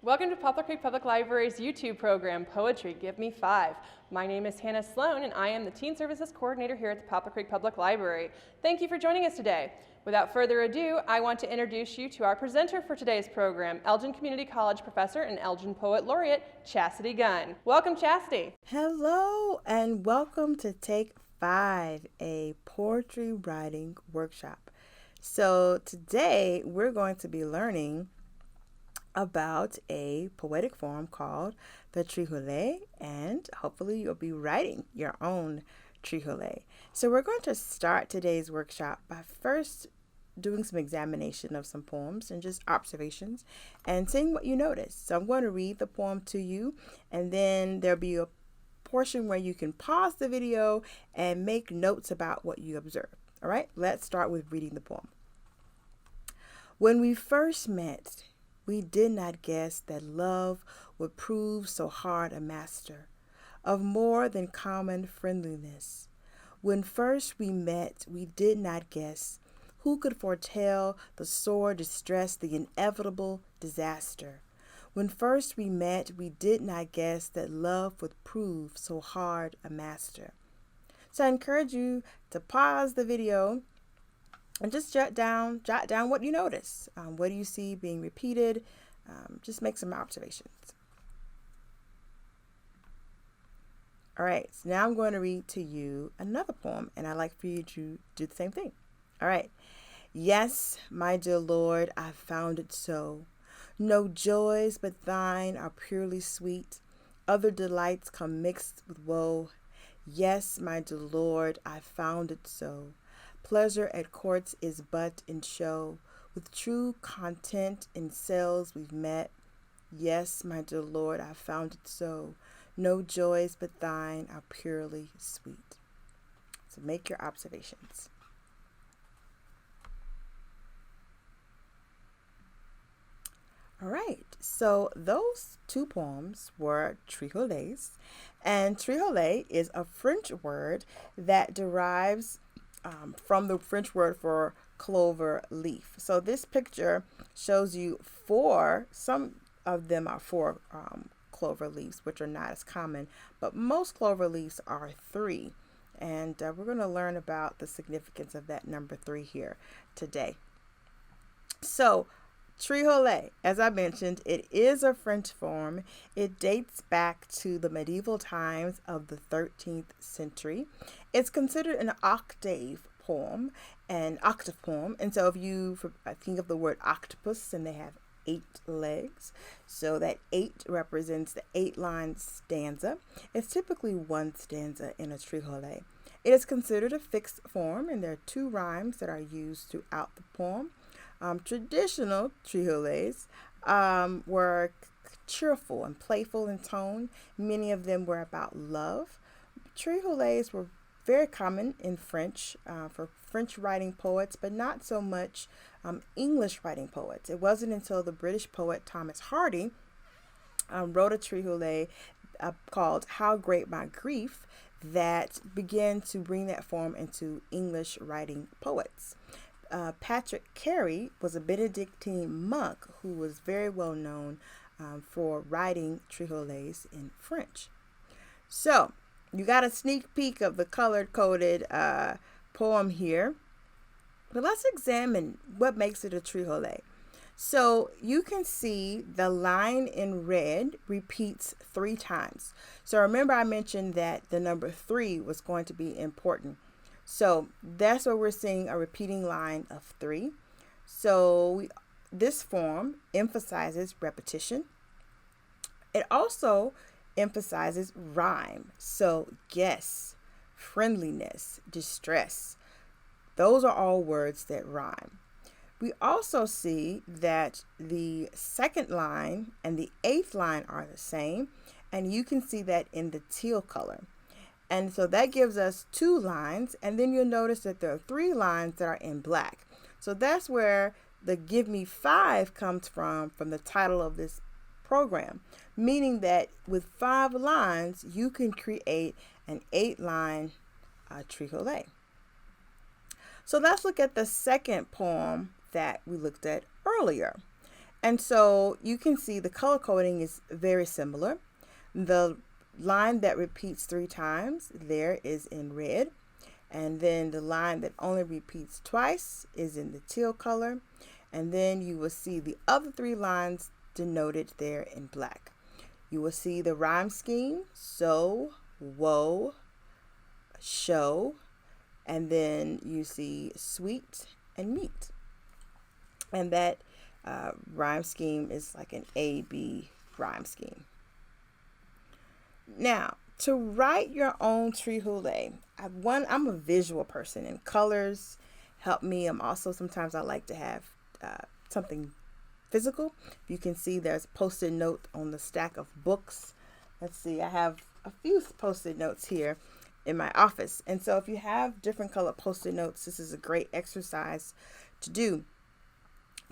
Welcome to Poplar Creek Public Library's YouTube program, Poetry, Give Me 5. My name is Hannah Sloan, and I am the Teen Services Coordinator here at the Poplar Creek Public Library. Thank you for joining us today. Without further ado, I want to introduce you to our presenter for today's program, Elgin Community College professor and Elgin Poet Laureate, Chasity Gunn. Welcome, Chasity. Hello, and welcome to Take 5, a poetry writing workshop. So today we're going to be learning about a poetic form called the triolet, and hopefully you'll be writing your own triolet. So we're going to start today's workshop by first doing some examination of some poems and just observations and seeing what you notice. So I'm going to read the poem to you, and then there'll be a portion where you can pause the video and make notes about what you observe. All right, let's start with reading the poem. When we first met, we did not guess that love would prove so hard a master of more than common friendliness. When first we met, we did not guess who could foretell the sore distress, the inevitable disaster. When first we met, we did not guess that love would prove so hard a master. So I encourage you to pause the video and just jot down what you notice. What do you see being repeated? Just make some observations. All right, so now I'm going to read to you another poem, and I'd like for you to do the same thing. All right. Yes, my dear Lord, I found it so. No joys but thine are purely sweet. Other delights come mixed with woe. Yes, my dear Lord, I found it so. Pleasure at courts is but in show. With true content in cells we've met. Yes, my dear Lord, I found it so. No joys but thine are purely sweet. So make your observations. All right, so those two poems were triolets, and triolet is a French word that derives from the French word for clover leaf. So this picture shows you some of them are four clover leaves, which are not as common, but most clover leaves are three. And we're going to learn about the significance of that number 3 here today. So triolet, as I mentioned, it is a French form. It dates back to the medieval times of the 13th century. It's considered an octave poem. And so if you think of the word octopus, and they have 8 legs, so that 8 represents the 8-line stanza. It's typically one stanza in a triolet. It is considered a fixed form, and there are 2 rhymes that are used throughout the poem. Traditional triolets were cheerful and playful in tone. Many of them were about love. Triolets were very common in French for French writing poets, but not so much English writing poets. It wasn't until the British poet Thomas Hardy wrote a triolet called How Great My Grief that began to bring that form into English writing poets. Patrick Carey was a Benedictine monk who was very well known for writing triolets in French. So you got a sneak peek of the color-coded poem here. But let's examine what makes it a triolet. So you can see the line in red repeats 3 times. So remember I mentioned that the number 3 was going to be important. So that's where we're seeing a repeating line of 3. So this form emphasizes repetition. It also emphasizes rhyme. So guess, friendliness, distress. Those are all words that rhyme. We also see that the second line and the 8th line are the same, and you can see that in the teal color. And so that gives us 2 lines, and then you'll notice that there are 3 lines that are in black. So that's where the Give Me 5 comes from the title of this program, meaning that with 5 lines, you can create an 8-line triolet. So let's look at the second poem that we looked at earlier. And so you can see the color coding is very similar. The line that repeats 3 times there is in red. And then the line that only repeats twice is in the teal color. And then you will see the other 3 lines denoted there in black. You will see the rhyme scheme, so, woe, show, and then you see sweet and meat. And that rhyme scheme is like an A-B rhyme scheme. Now, to write your own triolet, I'm a visual person, and colors help me. Sometimes I like to have something physical. You can see there's a post-it note on the stack of books. Let's see, I have a few post-it notes here in my office. And so if you have different color post-it notes, this is a great exercise to do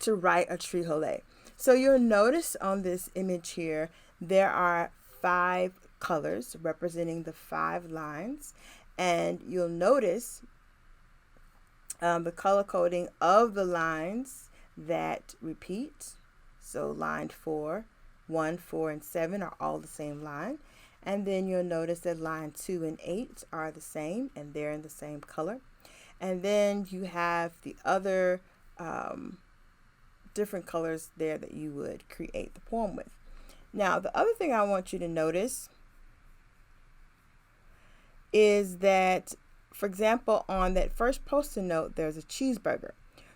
to write a triolet. So you'll notice on this image here, there are 5 colors representing the 5 lines. And you'll notice the color coding of the lines that repeat. So line 4, 1, 4, and 7 are all the same line. And then you'll notice that line 2 and 8 are the same, and they're in the same color. And then you have the other different colors there that you would create the poem with. Now, the other thing I want you to notice is that, for example, on that first post-it note, there's a cheeseburger.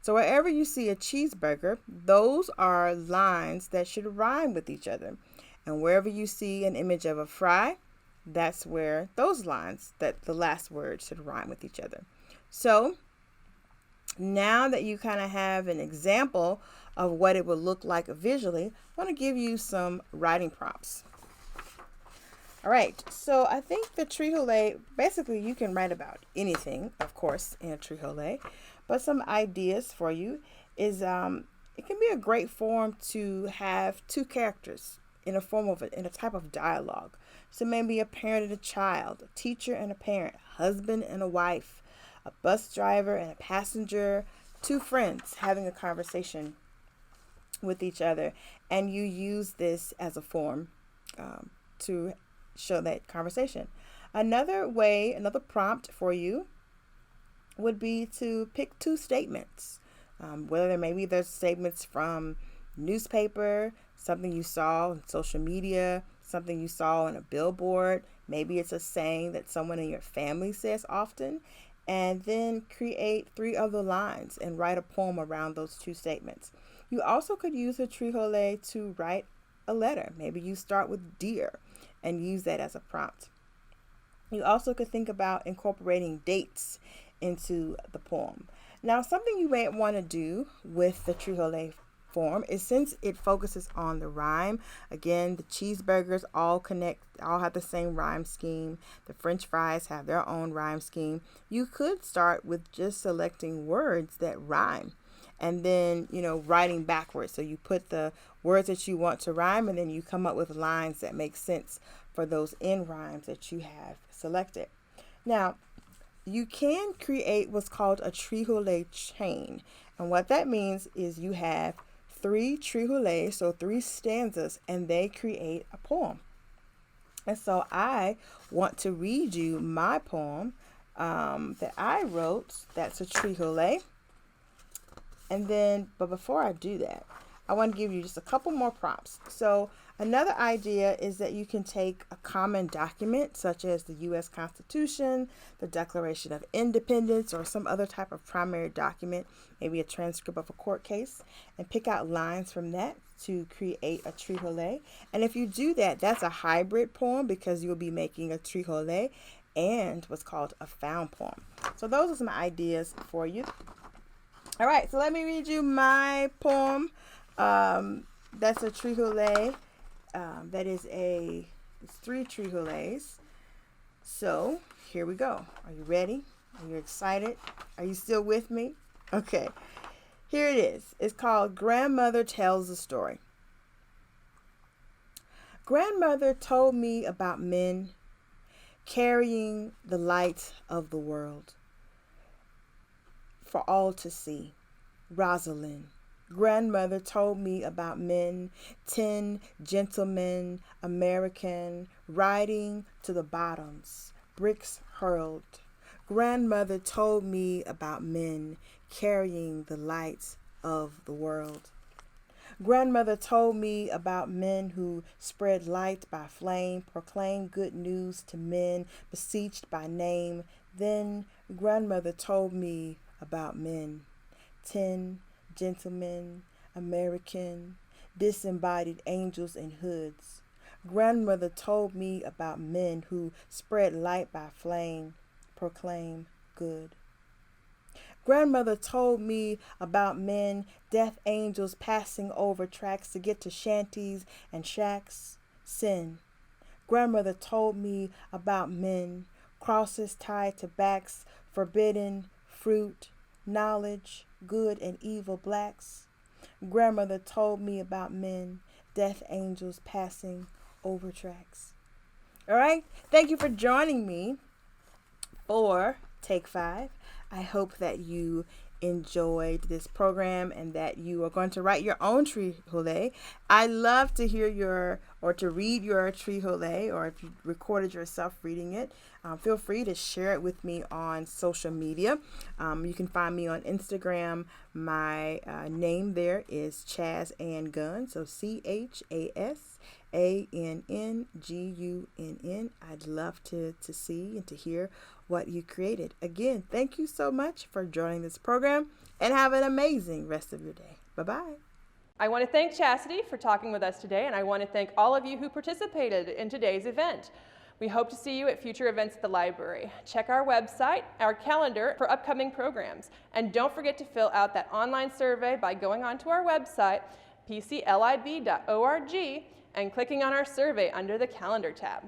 So wherever you see a cheeseburger, those are lines that should rhyme with each other. And wherever you see an image of a fry, that's where those lines, that the last word should rhyme with each other. So now that you kind of have an example of what it would look like visually, I want to give you some writing prompts. All right, so I think the triolet, basically you can write about anything, of course, in a triolet, but some ideas for you is it can be a great form to have 2 characters in a type of dialogue. So maybe a parent and a child, a teacher and a parent, husband and a wife, a bus driver and a passenger, 2 friends having a conversation with each other, and you use this as a form to show that conversation. Another prompt for you would be to pick 2 statements, whether maybe there's statements from newspaper, something you saw on social media, something you saw on a billboard, maybe it's a saying that someone in your family says often, and then create 3 other lines and write a poem around those 2 statements. You also could use a triolet to write a letter. Maybe you start with dear and use that as a prompt. You also could think about incorporating dates into the poem. Now, something you may want to do with the triolet form is, since it focuses on the rhyme, again, the cheeseburgers all have the same rhyme scheme. The French fries have their own rhyme scheme. You could start with just selecting words that rhyme, and then, writing backwards. So you put the words that you want to rhyme, and then you come up with lines that make sense for those end rhymes that you have selected. Now, you can create what's called a triolet chain. And what that means is you have 3 triolets, so 3 stanzas, and they create a poem. And so I want to read you my poem that I wrote. That's a triolet. But before I do that, I want to give you just a couple more prompts. So another idea is that you can take a common document such as the U.S. Constitution, the Declaration of Independence, or some other type of primary document, maybe a transcript of a court case, and pick out lines from that to create a triolet. And if you do that, that's a hybrid poem because you'll be making a triolet and what's called a found poem. So those are some ideas for you. All right, so let me read you my poem. That's a triolet. It's 3 triolets. So here we go. Are you ready? Are you excited? Are you still with me? Okay, here it is. It's called Grandmother Tells a Story. Grandmother told me about men carrying the light of the world for all to see. Rosalind, Grandmother told me about men, 10 gentlemen, American, riding to the bottoms, bricks hurled. Grandmother told me about men carrying the lights of the world. Grandmother told me about men who spread light by flame, proclaimed good news to men beseeched by name. Then grandmother told me about men, 10 gentlemen, American, disembodied angels in hoods. Grandmother told me about men who spread light by flame, proclaim good. Grandmother told me about men, death angels passing over tracks to get to shanties and shacks, sin. Grandmother told me about men, crosses tied to backs, forbidden, fruit, knowledge, good and evil blacks. Grandmother told me about men, death angels passing over tracks. All right, thank you for joining me for Take 5. I hope that you enjoyed this program and that you are going to write your own triolet. I love to hear to read your triolet, or if you recorded yourself reading it, feel free to share it with me on social media. You can find me on Instagram. My name there is Chasity Gunn, so ChasAnnGunn. I'd love to see and to hear what you created. Again, thank you so much for joining this program, and have an amazing rest of your day. Bye-bye. I want to thank Chasity for talking with us today, and I want to thank all of you who participated in today's event. We hope to see you at future events at the library. Check our website, our calendar for upcoming programs, and don't forget to fill out that online survey by going onto our website, pclib.org, and clicking on our survey under the calendar tab.